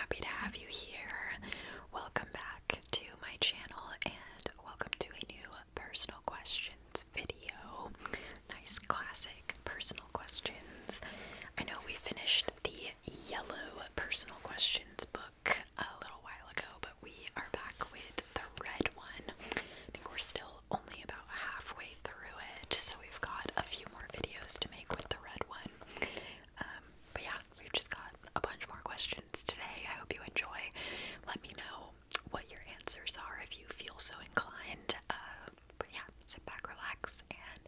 happy to have you here. Welcome back to my channel and welcome to a new personal questions video. Nice classic personal questions. I know we finished the yellow personal questions book a little while ago, but we are back with the red one. I think we're still only about halfway through it, so we've got a few more videos to make with the red one. But yeah, we've just got a bunch more questions today. I hope you enjoy. Let me know what your answers are if you feel so inclined. But yeah, sit back, relax, and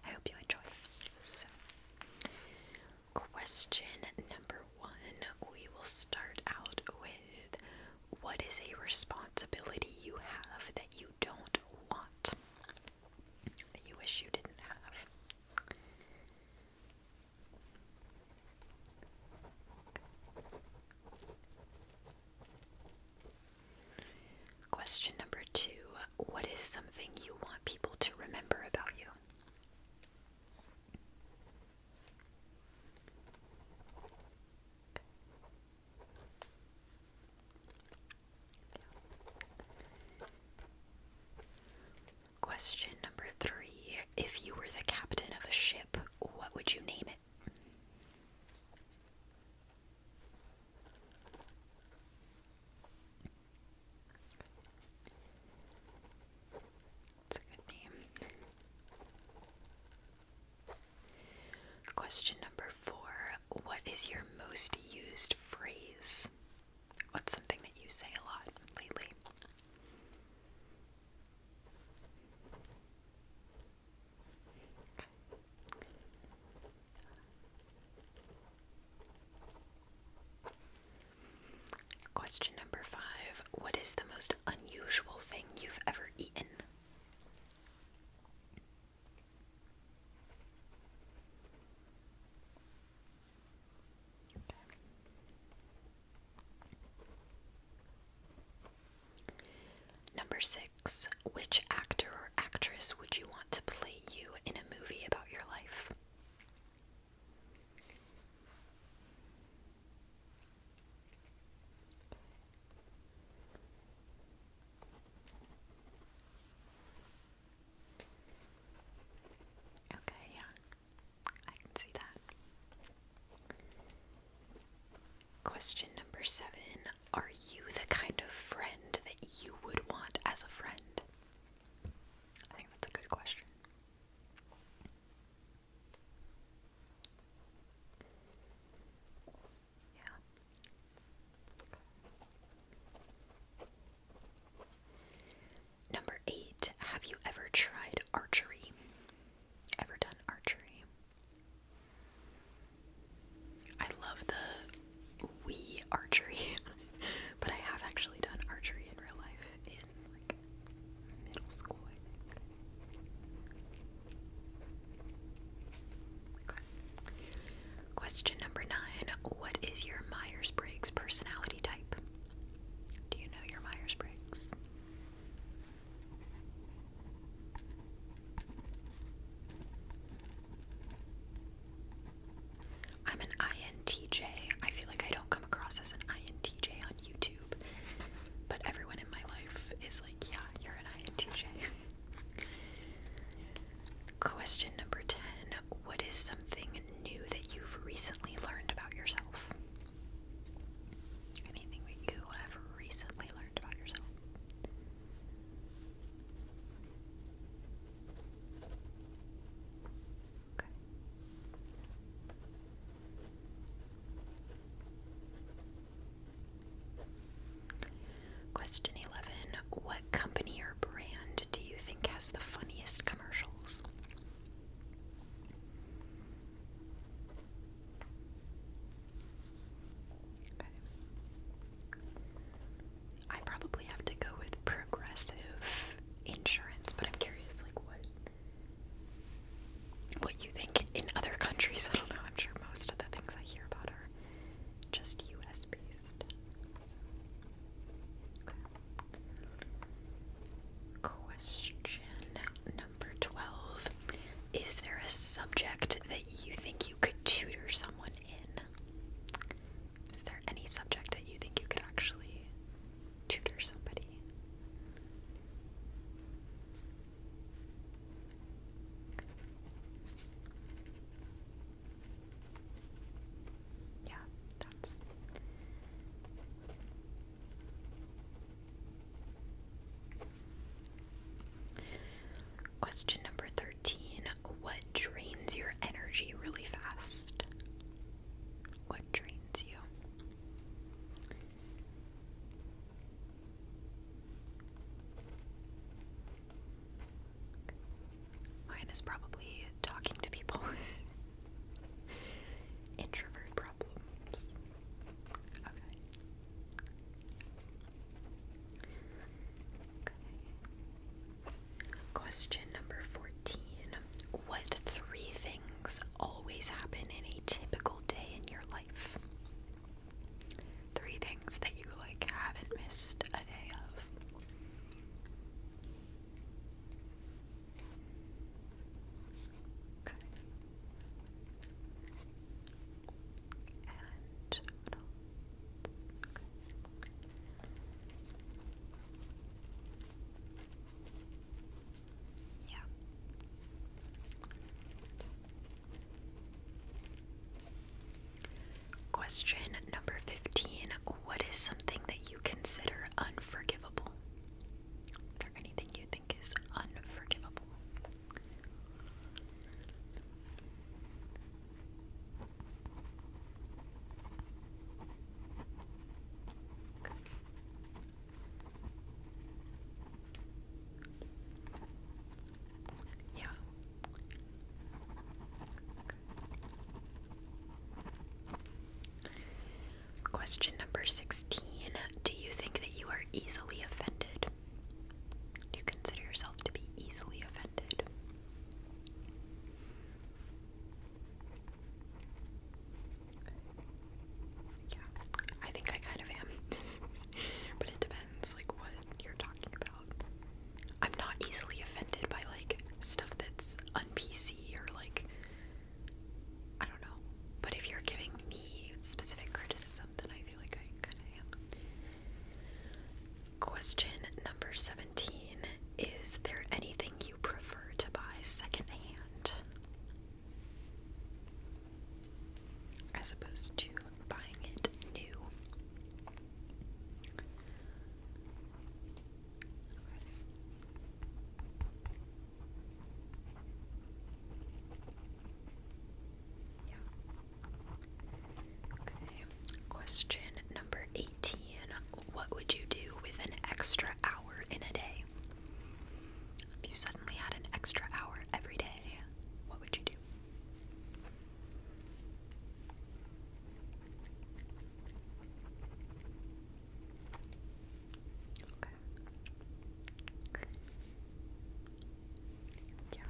I hope you enjoy. So, question number 1, we will start out with, what is a responsibility you have that you don't want, that you wish you didn't have? Question number 2, what is something you want people to remember about you? Question number 3, if you were the captain of a ship, what would you name it? It's a good name. Question number 4, what is your most used phrase? What's something that you say a lot lately? Question number 5, what is the most unusual thing you've ever eaten? Number 6, which actor or actress would you want to play you in a movie about your life? Okay, yeah, I can see that. Question number 7, are you the kind of friend that you would want as a friend? I think that's a good question. Yeah. Number 8, have you ever tried archery? Ever done archery? I love the Wii archery, but I have actually done archery in real life in like middle school, I think. Okay. Question number 9, what is your Myers-Briggs personality type? Do you know your Myers-Briggs? I'm an INTJ. I feel like I don't come across as an INTJ on YouTube, but everyone in my life is like, yeah, you're an INTJ. Question number 10, what is something new that you've recently learned about yourself? Anything that you have recently learned about yourself? Okay. Question 11, what company or brand do you think has the funniest commercials? Okay. I probably have to go with Progressive Insurance, but I'm curious, like, what you think in other countries. I don't know. I'm sure most of the things I hear about are just US based. Okay. Question number 12. Is there a subject that you think you could tutor someone in? Is there any subject that you think you could Question number 13. What drains your energy really fast? What drains you? Mine is probably talking to people. Introvert problems. Okay. Question number 14. What 3 things always happen in a typical day in your life? 3 things that you haven't missed a day of. Okay. And what else? Okay. Yeah. Question number 15. What is something that you consider unforgivable? Is there anything you think is unforgivable? Yeah. Question number 16. Do you think that you are easily offended? Do you consider yourself to be easily offended? Yeah, I think I kind of am. But it depends, what you're talking about. I'm not easily offended by, stuff that's un-PC or, I don't know. But if you're giving me specific criticism, then I feel like I kind of am. Question number 17. Is there anything you prefer to buy secondhand as opposed to buying it new? Yeah. Okay. Question number 18. What would you do with an extra hour in a day? If you suddenly had an extra hour every day, what would you do? Okay. Yeah.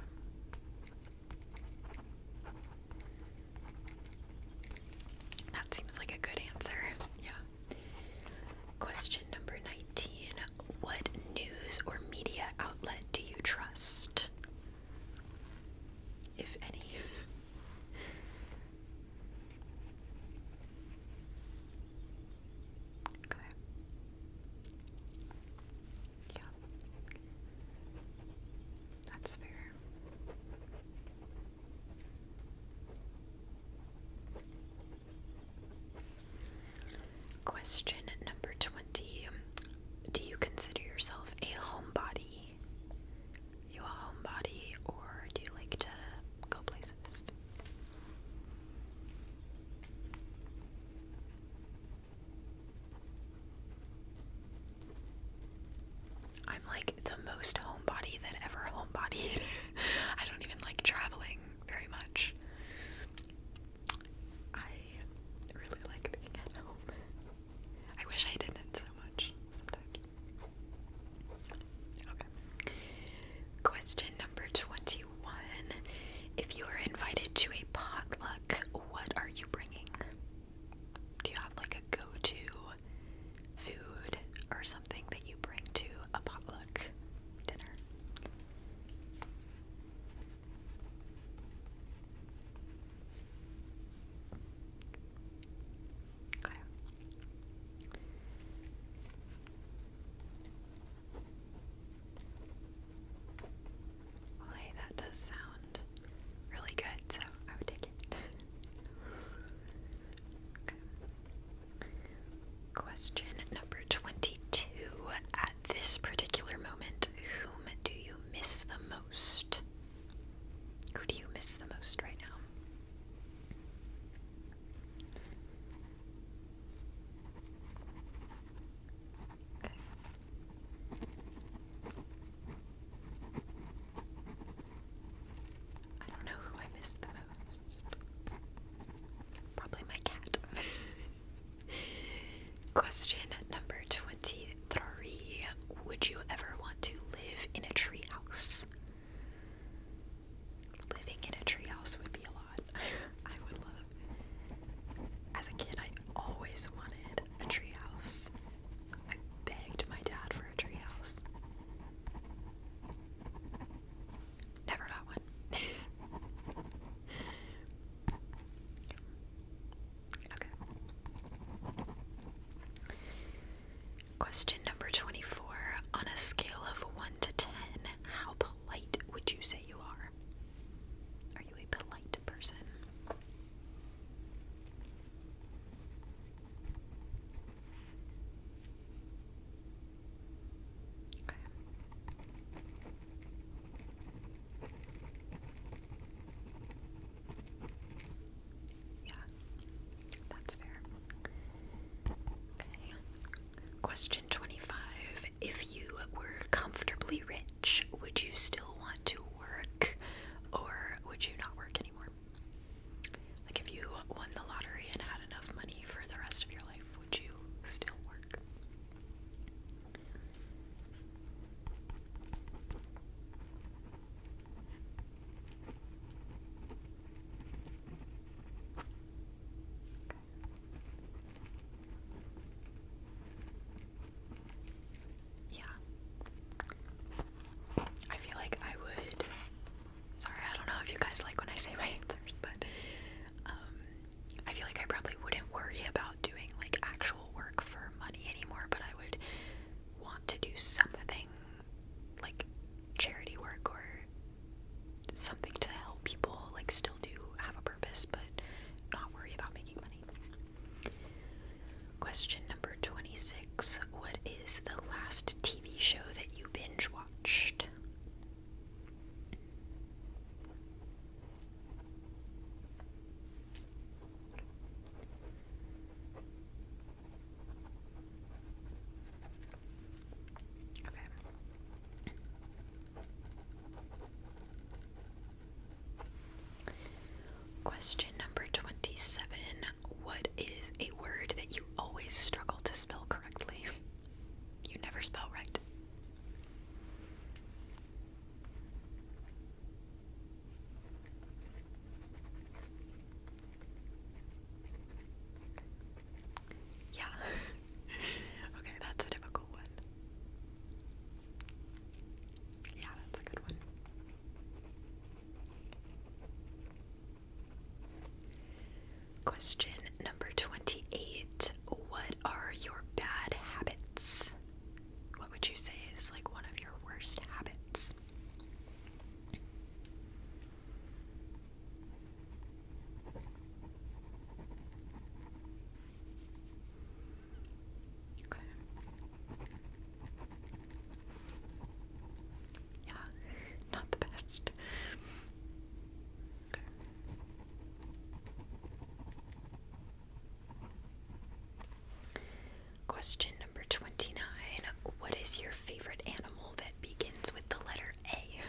That seems like a good answer. Yeah. Question number 19. What news or media outlet do you trust? If any. Okay. Yeah. That's fair. Question number 20. Do you consider yourself a homebody? You a homebody, or do you like to go places? I'm the most homebody that ever homebodied. I don't even like traveling very much. I really like being at home. I wish I didn't so much sometimes. Okay. Question number 21. If you are invited to a potluck, what are you bringing? Do you have a go-to food or something that you bring to a potluck dinner? Okay. Well, hey, that does sound really good, so I would take it. Okay. Question number 22. At this particular moment, whom do you miss the most? Question number 27. What is a word that you always struggle to spell correctly? You never spell right. Yeah. Okay, that's a difficult one. Yeah, that's a good one. Question number 28. What are your bad habits? What would you say is like one of your worst habits? Okay. Yeah, not the best. Okay. Question number 29. What is your favorite animal that begins with the letter A?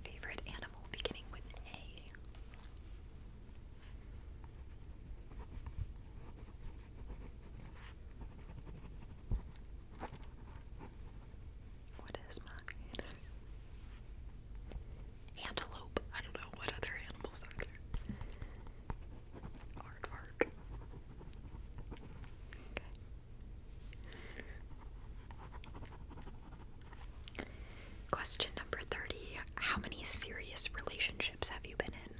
Favorite animal beginning with A. What is mine? Antelope. I don't know what other animals are there. Aardvark. Okay. Question number 30. How many serious relationships have you been in?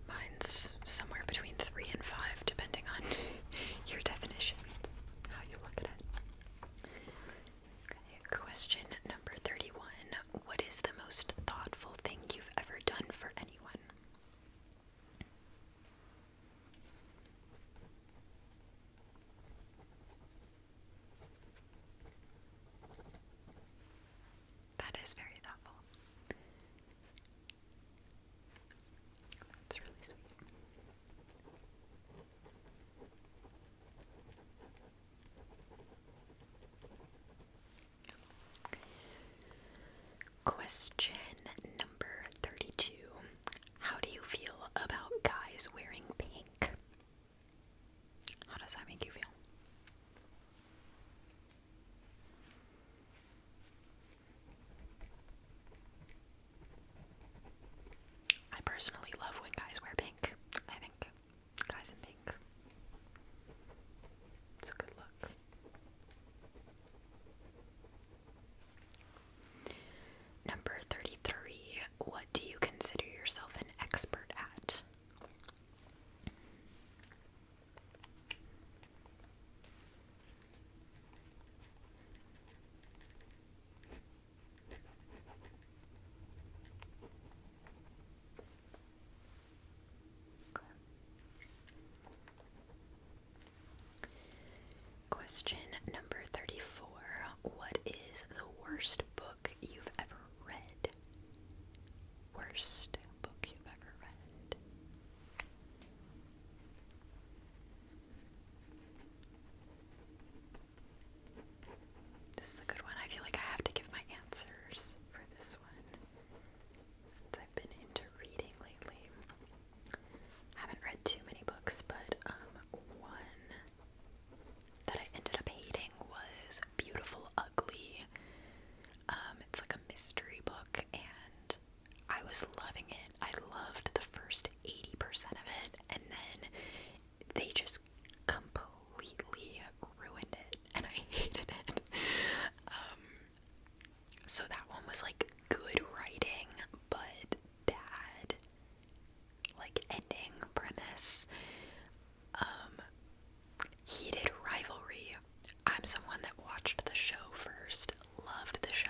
Mine's somewhere between 3 and 5, depending on your definitions, how you look at it. Okay, question number 31. What is the most thoughtful thing you've ever done for anyone? That is very thoughtful. That's really sweet. Question number 32. How do you feel about guys wearing pink? How does that make you feel? I personally love when guys wear pink. I think guys in pink, it's a good look. Number 33. What do you consider yourself an expert at? Okay. Question number 34. What is the worst book you've ever read? Worst book you've ever read? This is a good one. I feel like I have to give my answers for this one since I've been into reading lately. I haven't read too many books, but one that I ended up hating was Beautiful Ugly. It's like a mystery book, and I was loving it. I loved the first 80% of it, and then they just completely ruined it, and I hated it. So that one was like good writing, but bad, like, ending premise. Heated rivalry. I'm someone that watched the show first, loved the show,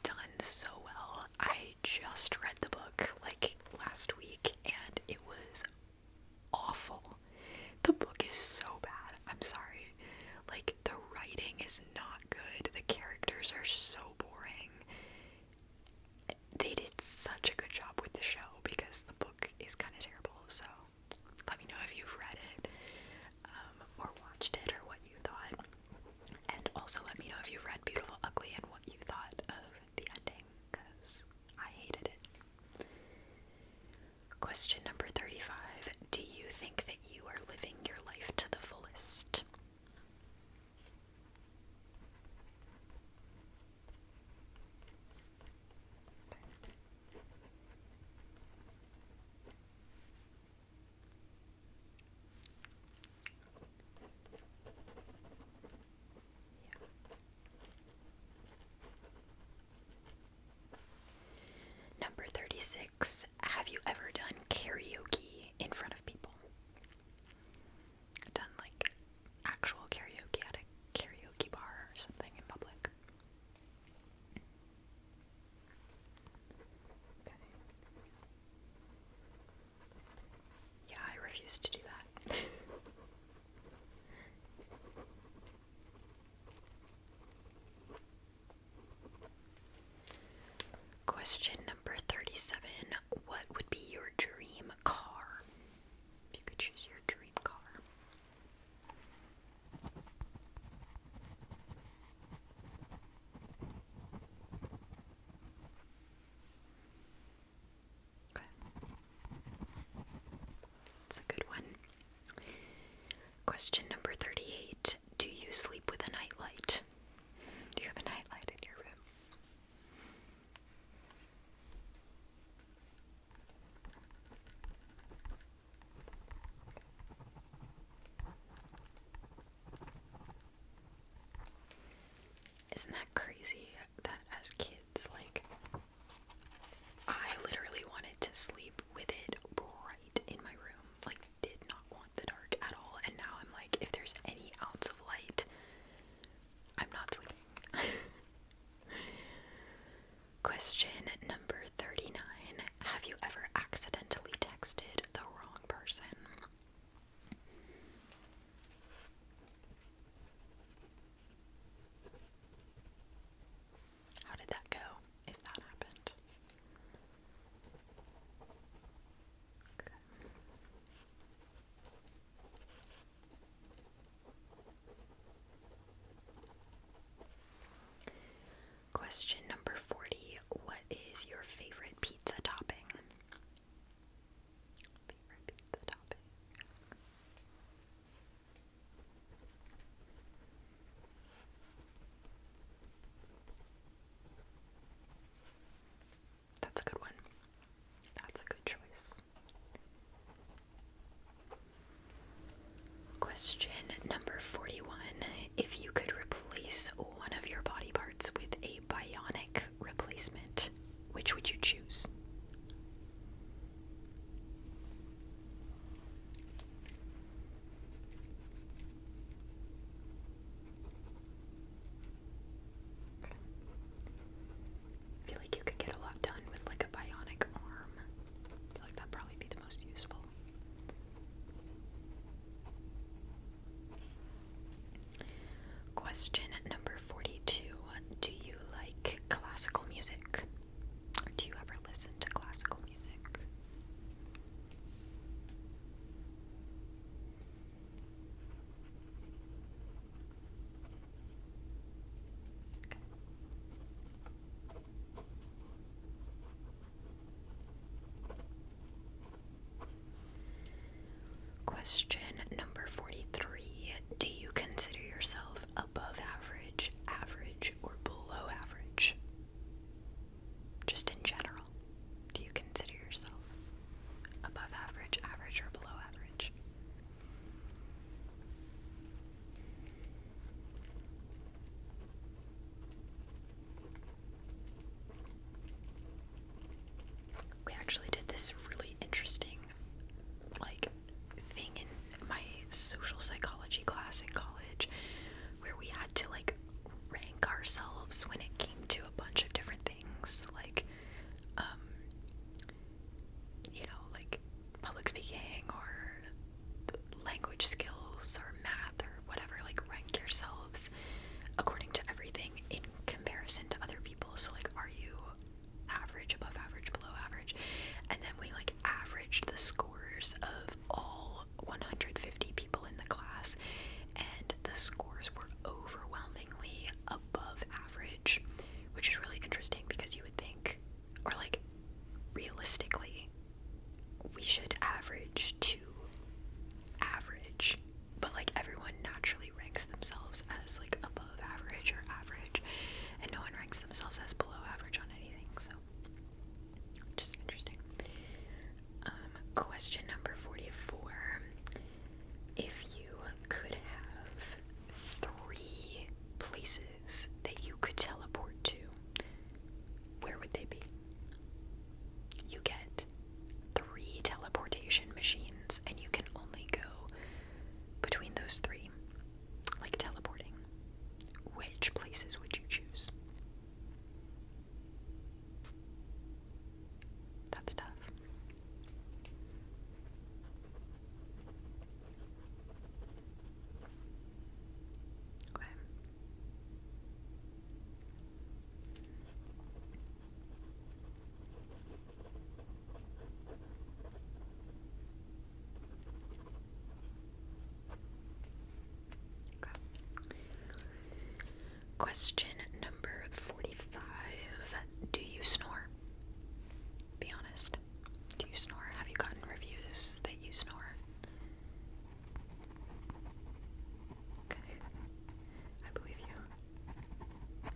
done so well. I just read the book like last week, and it was awful. The book is so bad. I'm sorry. Like, the writing is not good. The characters are so boring. They did such a good job with the show because the book is kind of terrible. 46. Have you ever done karaoke in front of people? Done like actual karaoke at a karaoke bar or something in public? Okay. Yeah, I refuse to do that. Question number 37. What would be your dream car? If you could choose your dream car. Okay. That's a good one. Question number 38. Do you sleep with a nightlight? Do you have a nightlight in your room? Isn't that crazy that as kids, like, I literally wanted to sleep with it bright in my room, like, did not want the dark at all, and now I'm like, if there's any ounce of light, I'm not sleeping. Question number 39. Have you ever accidentally texted the wrong person? How did that go, if that happened? Okay. Question number 40. What is your favorite pizza topping? Favorite pizza topping. That's a good one. That's a good choice. Question number 41. If you could replace one of your body parts with a bionic replacement, which would you choose? I feel like you could get a lot done with like a bionic arm. I feel like that'd probably be the most useful. Question number 42. Do you like classical music? Or do you ever listen to classical music? Okay. Question number 43. Do you consider yourself above average, average, or below average? Just in general. Do you consider yourself above average, average, or below average? We actually did this really interesting, like, thing in Question number 45. Do you snore? Be honest. Do you snore? Have you gotten reviews that you snore? Okay. I believe you.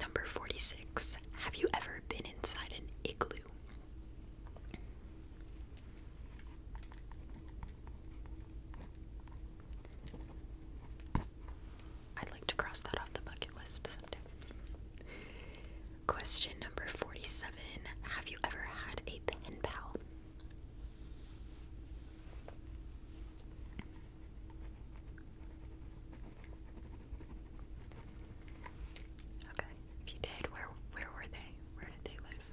Number 46. Have you ever been inside an igloo? I'd like to cross that off the bucket list someday. Question number 47. Have you ever had a pen pal? Okay. If you did, where were they? Where did they live?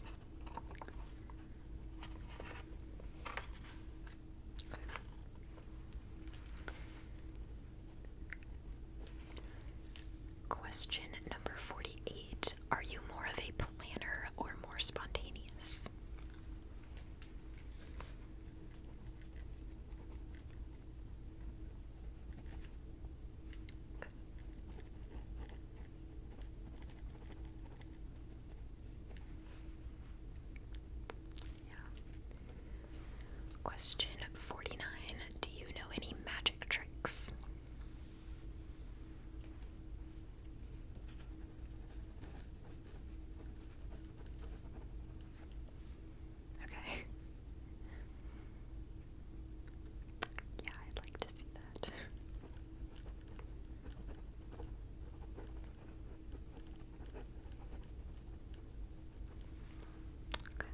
Question number 48. Are you more of a planner or more spontaneous? Yeah. Question 49. Do you know any magic tricks? Okay. Yeah, I'd like to see that. Okay.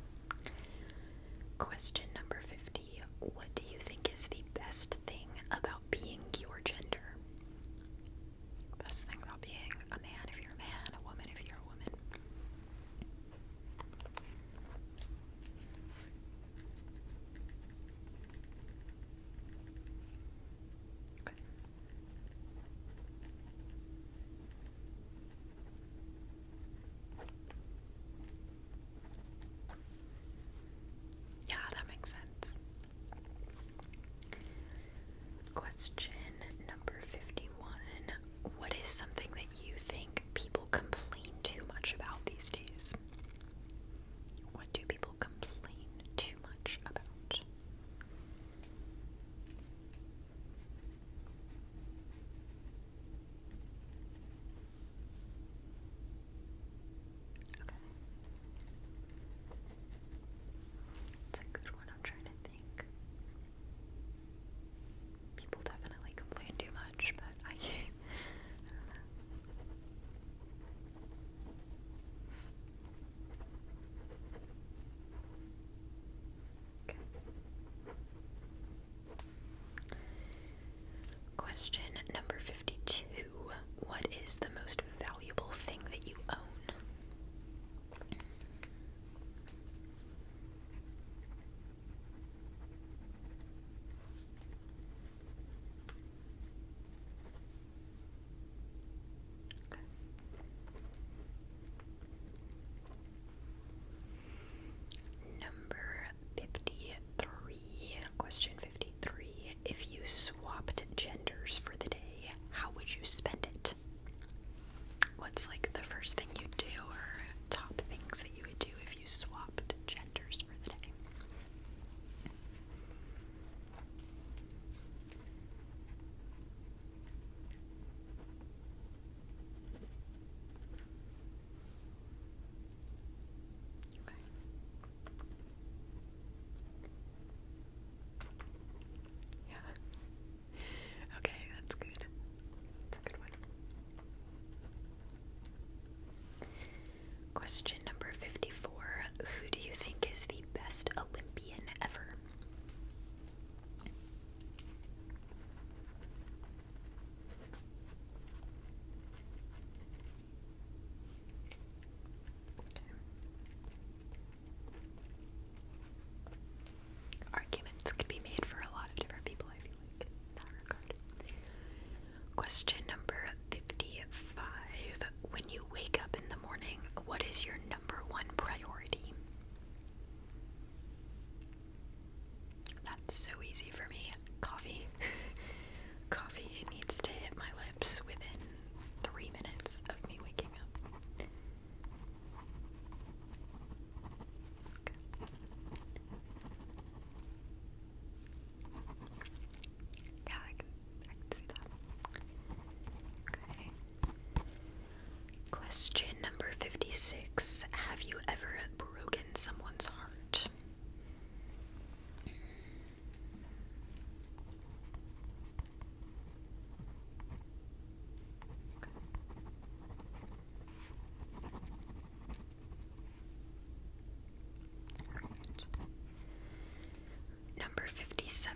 Question number 50. What do you think is the best thing about being your gender? Best thing about being a man if you're a man, a woman if you're a woman. Okay. Yeah, that makes sense. Question number 51. What is something that you think people complain too much about these days? What do people complain too much about? Okay. It's a good one. I'm trying to think. People definitely complain too much, but I can't. I don't know. Okay. Question number 52. What is the most valuable thing that you own? Okay. Number 53. Question 53. If you swapped genders for the day, how would you spend it? What's like the first thing you do, or top things that you would do if you swapped genders for the day? Okay. Yeah. Okay, that's good. That's a good one. Question number 54. Who do you think is the best Olympian ever? Arguments could be made for a lot of different people, I feel like, in that regard. Question number 55. When you wake up in the morning, what is your number one priority? That's so easy for me. Coffee. Coffee needs to hit my lips within 3 minutes. Question number 56. Have you ever broken someone's heart? Number 57.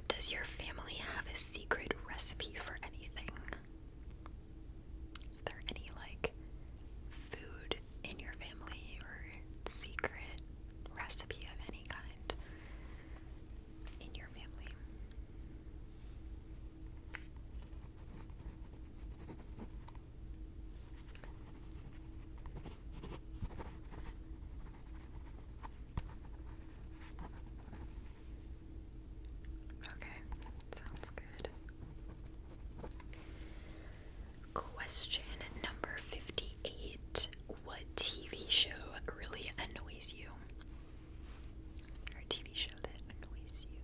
Does your family have a secret recipe for anything? Is there any, like, food in your family or secret recipe of any kind in your family? Okay, sounds good. Question number 58. What TV show really annoys you? Is there a TV show that annoys you?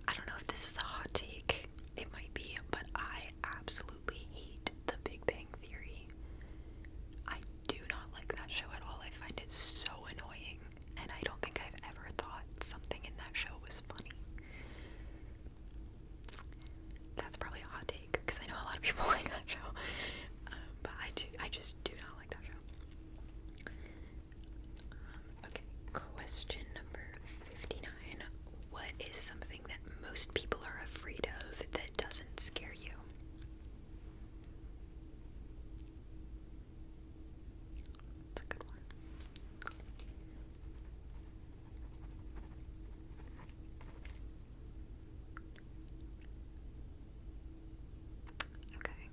I don't know if this is a hot take. It might be, but I absolutely hate The Big Bang Theory. I do not like that show at all. I find it so annoying, and I don't think I've ever thought something in that show was funny. That's probably a hot take, because I know a lot of people like that show, but I just do not like that show. Okay, question number 59. What is something that most people are afraid of that doesn't scare you? That's a good one. Okay.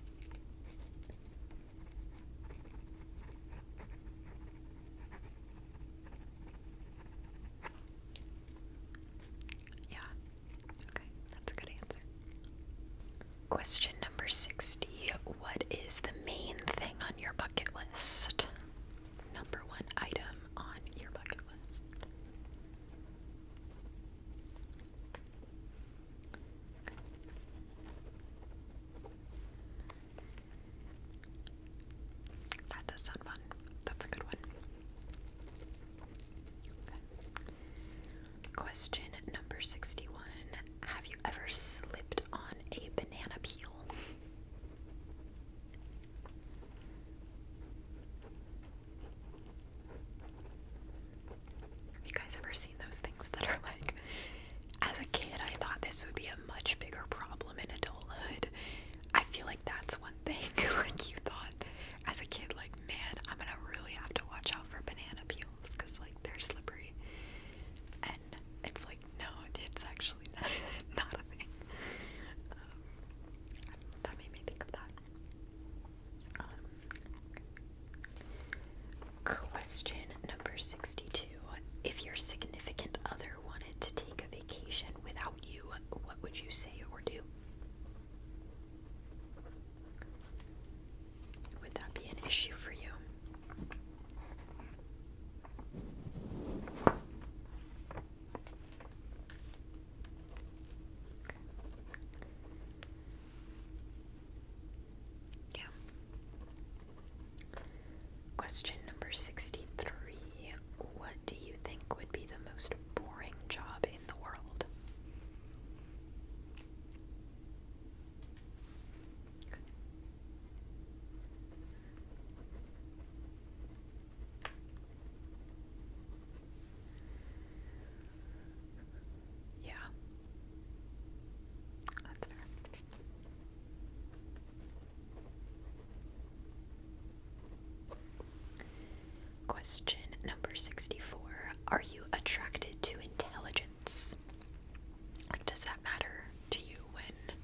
Yeah. Okay, that's a good answer. Question number 60. What is the main thing on your bucket list? Number one item on your bucket list. That does sound fun. That's a good one. Okay. Question number 61. Have you ever slipped on a banana peel? Have you guys ever seen those things that are like, as a kid, I thought this would be a much bigger problem in adulthood. I feel like that's one thing, like you thought as a kid, like, man, I'm gonna really have to watch out for banana peels, because, like, they're slippery. And it's like, no, it's actually not a thing. That made me think of that. Question number 62. If your significant other wanted to take a vacation without you, what would you say or do? Would that be an issue for you? Yeah. Question number 63. What do you think would be the most boring job in the world? Yeah. That's fair. Question number 64. Are you attracted to intelligence? Like, does that matter to you when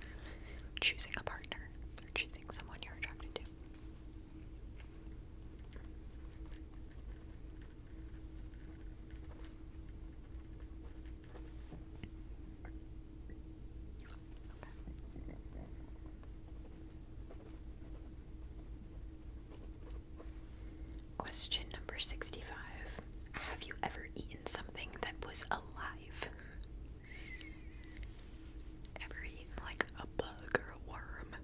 choosing a partner or choosing someone you're attracted to? Question number 65. Have you ever eaten something that was alive? Ever eaten like a bug or a worm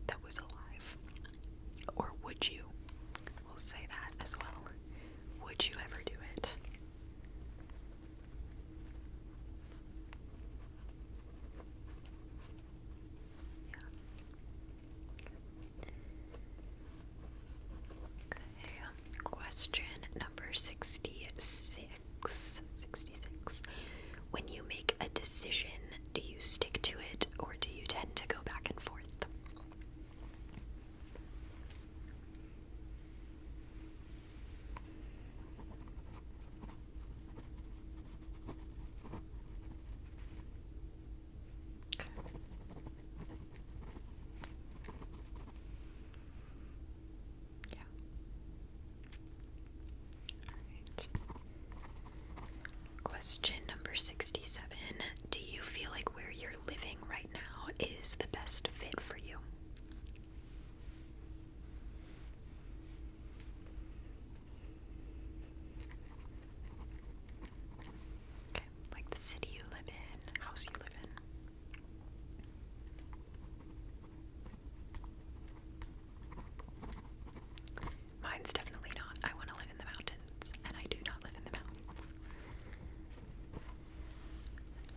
that was alive? Or would you? We'll say that as well. Would you ever do it? Yeah. Okay. Question number 66. When you make a decision, do you stick to it or do you tend to go back and forth? Yeah. Alright. Question number 67. Do you feel like where you're living right now is the best fit for you? Okay, like the city you live in, house you live in. Mine's definitely not. I want to live in the mountains, and I do not live in the mountains.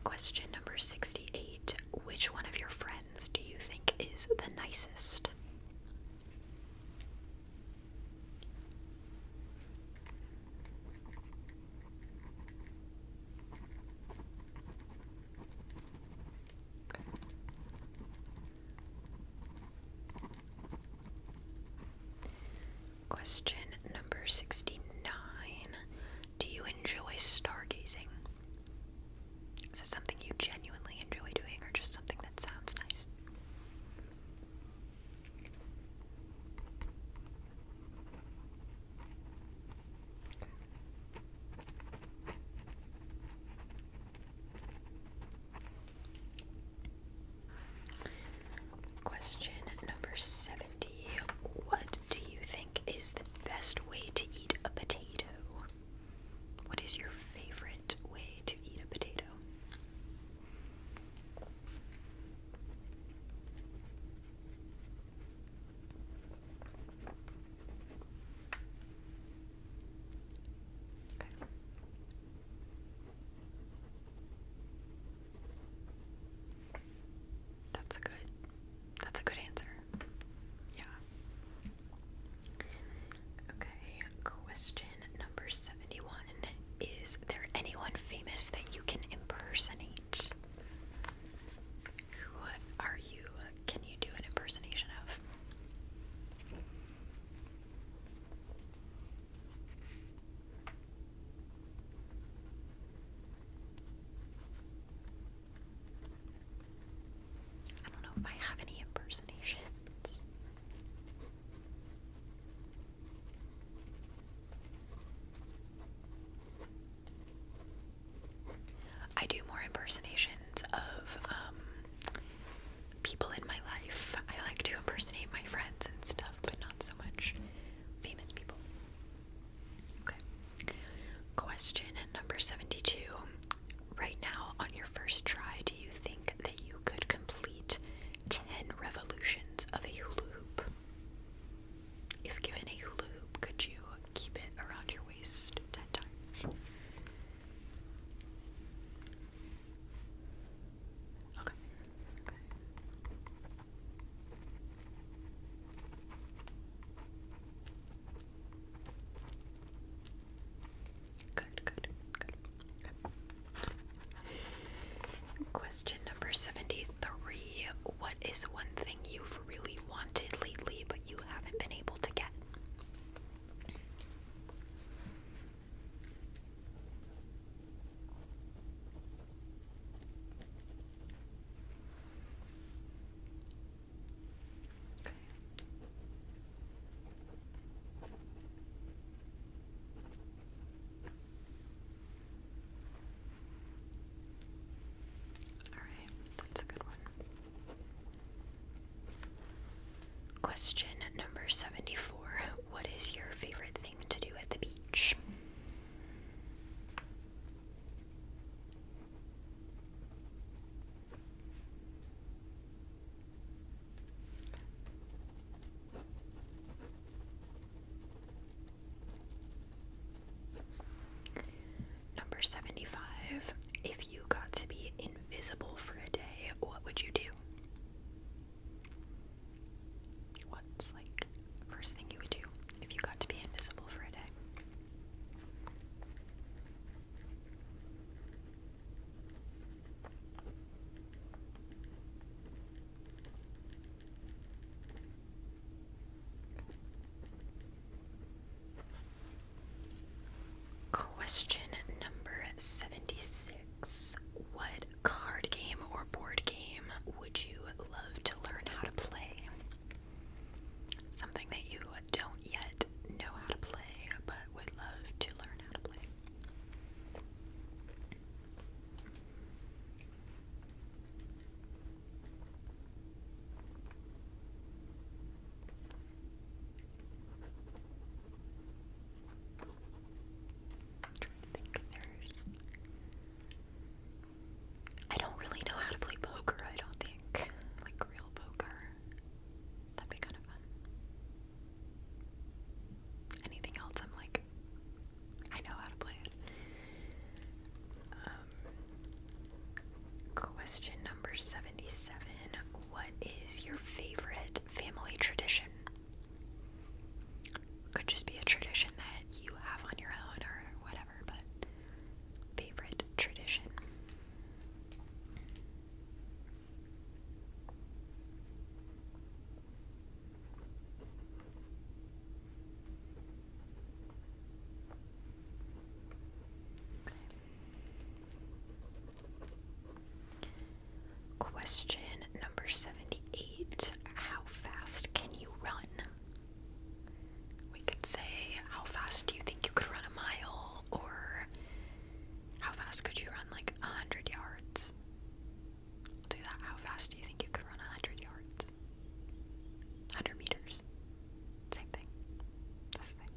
Question number 68. Which one of your friends do you think is the nicest? Question number 69. Do you enjoy stargazing? Is it something you genuinely enjoy doing or just something that sounds nice? Question number 70. What do you think is the best way to eat a potato? What is your favorite way to eat a potato? Okay. That's a good answer. Yeah. Okay, question number 71. Is there anyone famous that you can impersonate? Who are you? Can you do an impersonation of? I don't know if I have any impersonations. I do more impersonations of people in my life. I like to impersonate my friends and stuff, but not so much famous people. Okay. Question number 72. Right now, on your first try, do you think that you could complete 10 revolutions of a hula hoop? If given a hula hoop, could you keep it around your waist 10 times? Okay. Good. Question number 76. What card game or board game would you love to learn how to play? Something that you don't yet know how to play, but would love to learn how to play. I don't really know how to play poker, I don't think. Like real poker. That'd be kind of fun. Anything else, I'm like, I know how to play it. Question number 77. What is your favorite family tradition? Could just be a tradition that you have on your own or whatever, but favorite tradition. Question number 78. How fast can you run? We could say, how fast do you think you could run a mile? Or how fast could you run like 100 yards? I'll do that. How fast do you think you could run 100 yards? 100 meters. Same thing. That's the thing.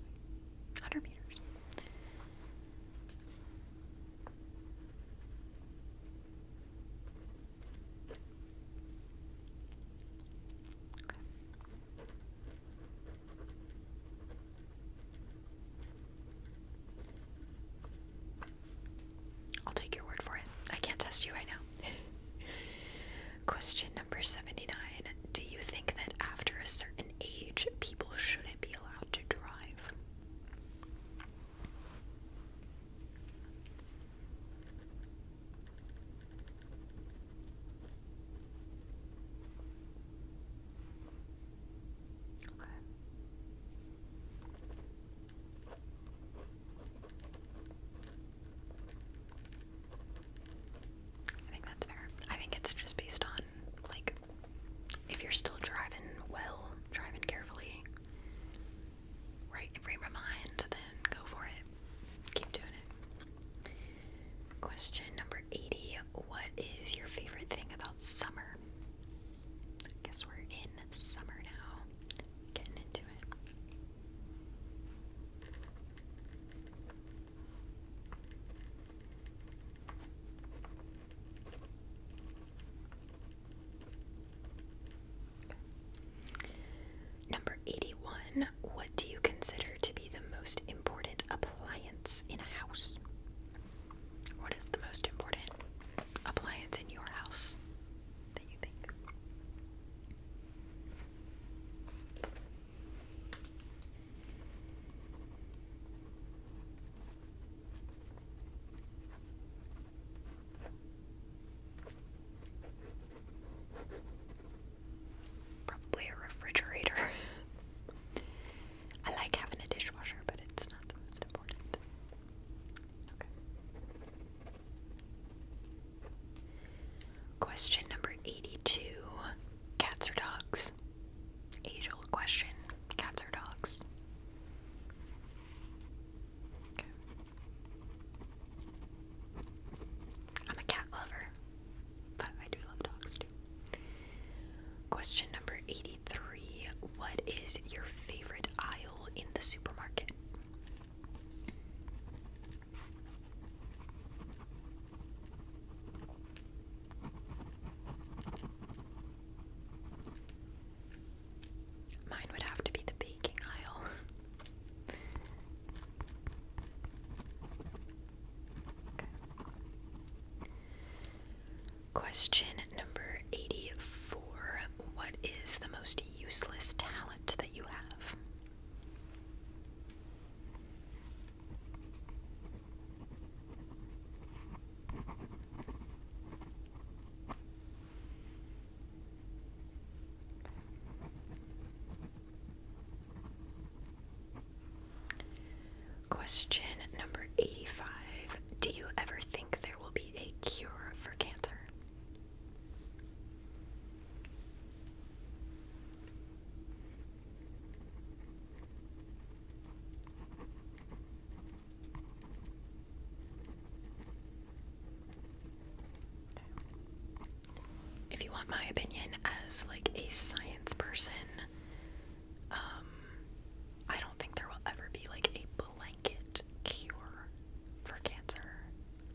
100 meters. I'll take your word for it. I can't test you right now. Question number 79. Do you think that after a certain age, people shouldn't be allowed to drive? Okay. I think that's fair. I think it's just based on, like, if you're still driving well, driving carefully, right frame of mind, then go for it. Keep doing it. Question number 80. What is your favorite thing about summer? I guess we're in summer now. Getting into it. Number 81. What do you consider to be the most important appliance in a house? What is the most important appliance in your house that you think? Probably a refrigerator. I like having a dishwasher, but it's not the most important. Okay. Question number 82. Cats or dogs? Age-old question. Cats or dogs? Okay. I'm a cat lover, but I do love dogs too. Question number 83. What is your favorite aisle in the supermarket? Mine would have to be the baking aisle. Okay. Question number 84. What is the most useless talent that you have? Question number 85. as like a science person, I don't think there will ever be like a blanket cure for cancer.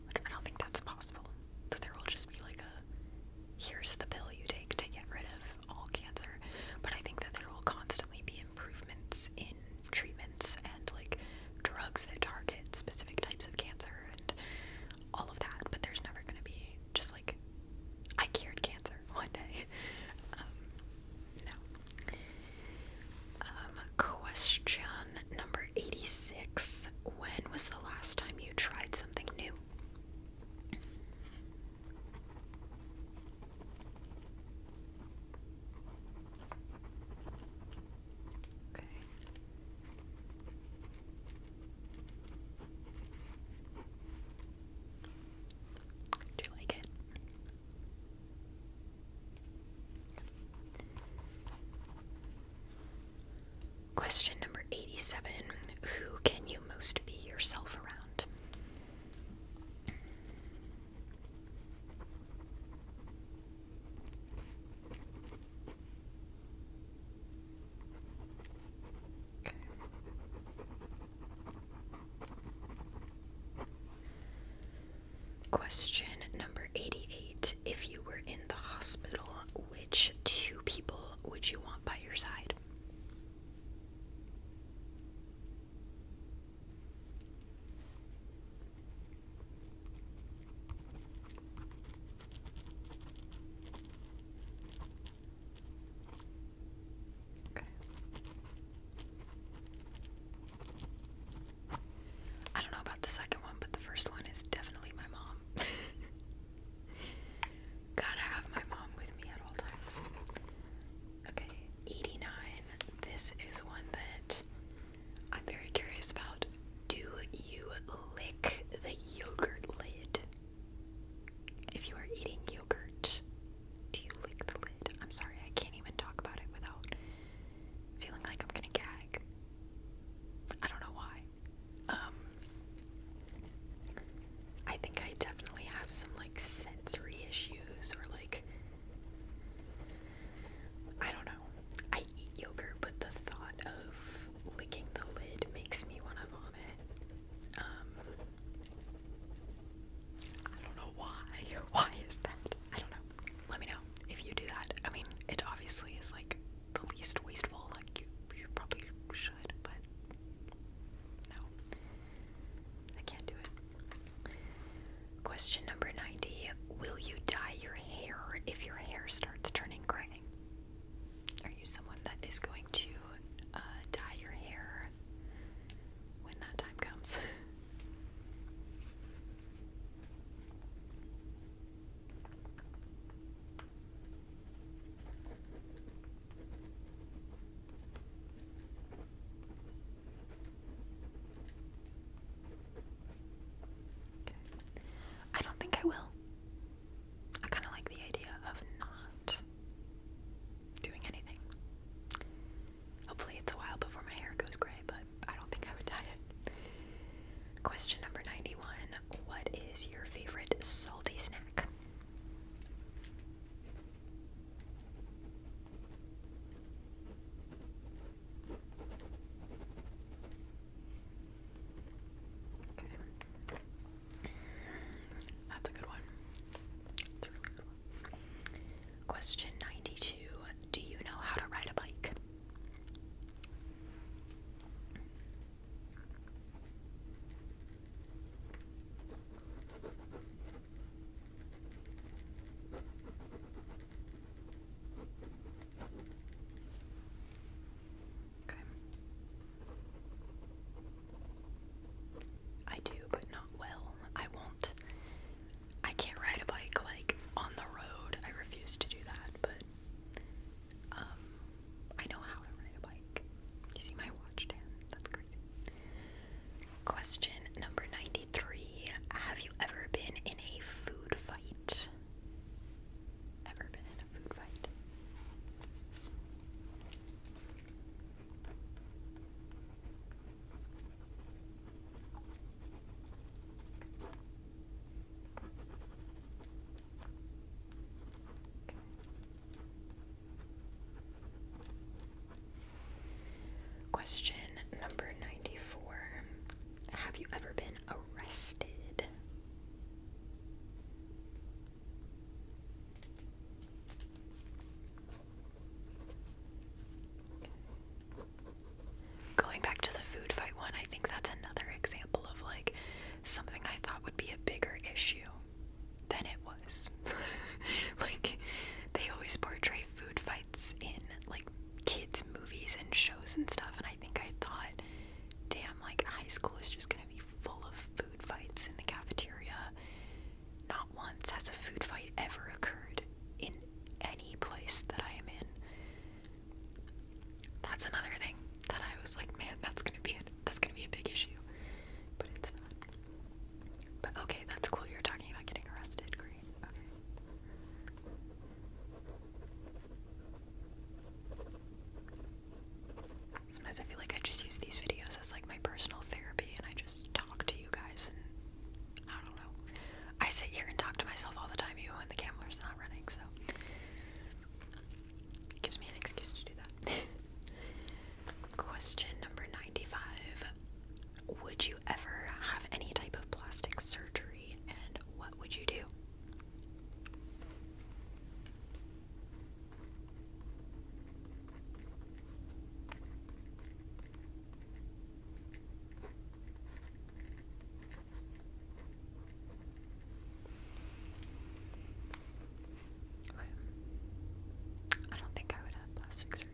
Like, I don't think that's possible. That there will just be like here's the pill you take to get rid of all cancer. But I think that there will constantly be improvements in treatments and like drugs that target specific types of cancer and all of that. But there's never going to be just like, I cured cancer one day. No. Question number 86. When was the last time you tried something new? Okay. Do you like it? Question number 87. Who can you most be yourself around? Okay. Question number 88. If you were in the hospital, which two people would you want by your side? Okay. I don't know about the second one, but the first one is definitely my mom. Gotta have my mom with me at all times. Okay, 89. This is one that I'm very curious about. Do you lick the yogurt lid? If you are eating yogurt, do you lick the lid? I'm sorry, I can't even talk about it without feeling like I'm gonna gag. I don't know why. I think I definitely have some like sensory issues, or like, I don't know. I eat yogurt, but the thought of licking the lid makes me want to vomit. I don't know why. Why is that? I don't know. Let me know if you do that. I mean, it obviously is like the least wasteful. Like, you probably should, but no. I can't do it. Question number 90. Will you dye your hair if your hair starts turning gray? Are you someone that is going to dye your hair when that time comes? I don't think I will. I kind of like the idea of not doing anything. Hopefully it's a while before my hair goes gray, but I don't think I would dye it. Question number 91. What is your favorite salty snack? Okay. That's a good one. That's a really good one. Question 92. Do you know how to ride a bike? school is just gonna be full of food fights in the cafeteria. Not once has a food fight ever occurred in any place that I am in. That's another thing that I was like, man, that's gonna be a big issue. But it's not. But okay, that's cool. You're talking about getting arrested. Great. Okay. Sometimes I feel like I just use these videos as like my personal therapy, and I just talk to you guys, and I don't know. I sit here and talk to myself all the time, even when the camera's not running, so it gives me an excuse to do that. Question number 95. Would you ever have any type of plastic surgery, and what would you do? I don't think I would have plastic surgery.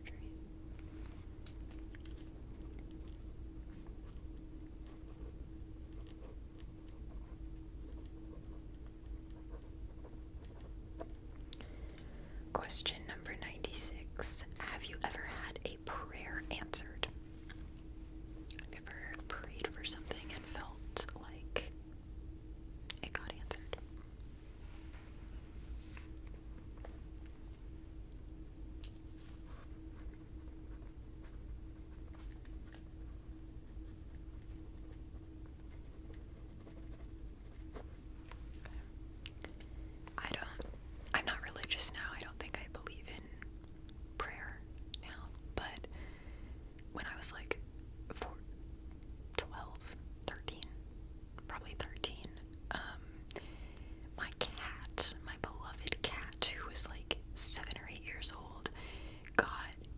Question number 96. Have you ever had a prayer answered? Have you ever prayed for something and felt like it got answered? I'm not religious now. I don't think I believe in prayer now. But when I was like 12, 13, probably 13, my cat, my beloved cat, who was like 7 or 8 years old, got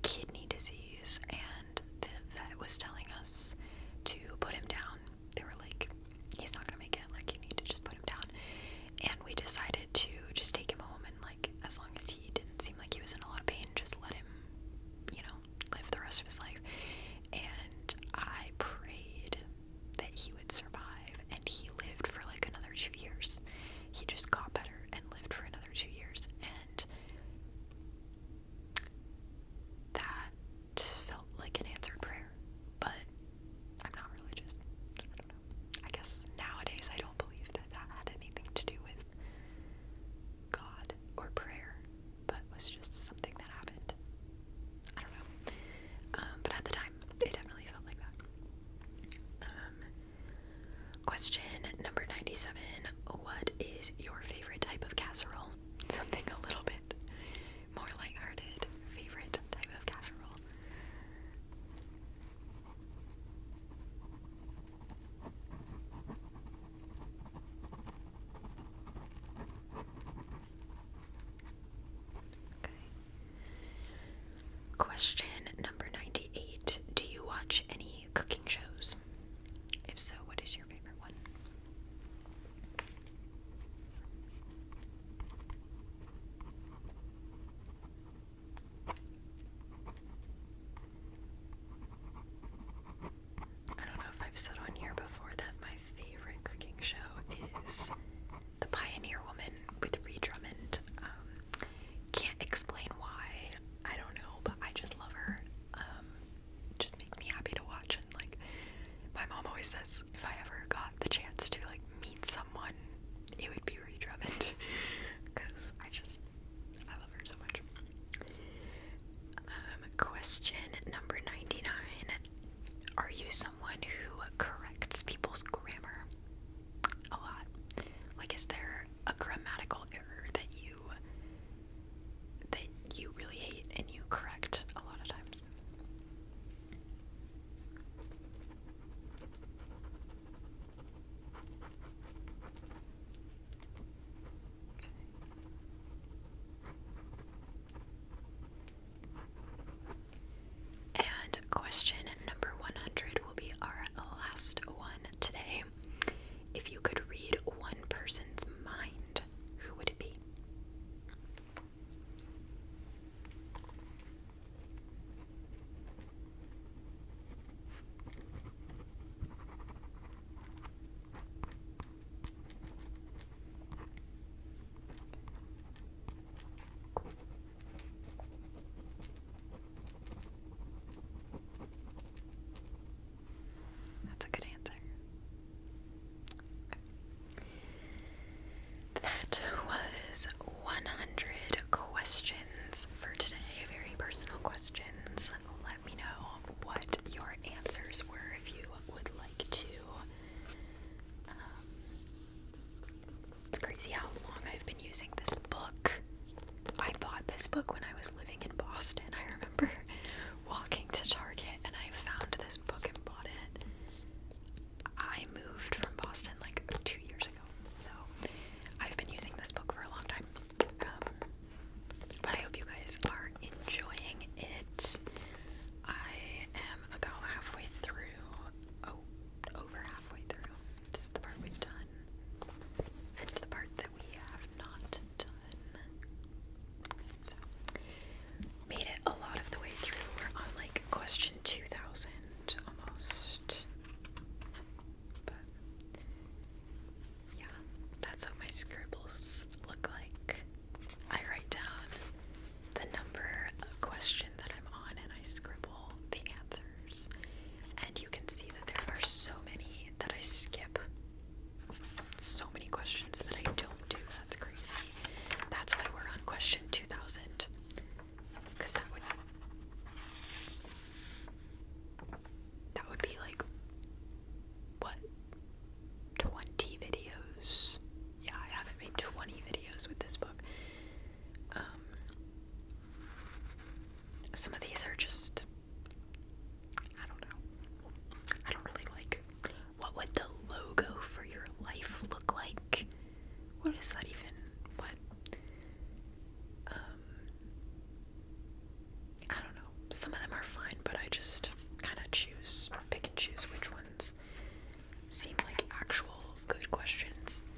kidney disease, and the vet was telling us to put him down. They were like, he's not gonna make it, like, you need to just put him down. And we decided to just take him home, and like, as long as he didn't seem like he was in a lot of pain, just let him, live the rest of his life. And I prayed that he would survive, and he lived for like another 2 years. He just got better and lived for another 2 years, and that felt like an answered prayer. But I'm not religious. I don't know. I guess nowadays I don't believe that had anything to do with God or prayer, but was just something that happened. I don't know. But at the time, it definitely felt like that. Question number 97. What is your favorite type of casserole? Something a little bit more lighthearted. Favorite type of casserole? Okay. Question number 98. Do you watch any cooking shows? If so, what is your favorite one? I don't know if I've said on here before that my favorite cooking show is The Pioneer Woman with Ree Drummond. Can't explain why. I don't know, but I just love her. Just makes me happy to watch, and like, my mom always says if I ever got the chance to like meet someone, it would be Ree Drummond, because I love her so much. Question number 99. Are you someone who corrects people's grammar a lot? Like, is there a grammatical error that you really hate and you correct a lot of times? what, 20 videos. Yeah, I haven't made 20 videos with this book. Some of these are just, I don't know. I don't really like. What would the logo for your life look like? What is that even? What? I don't know. Some of them are fine, but I just kind of pick and choose which ones seem like actual good questions.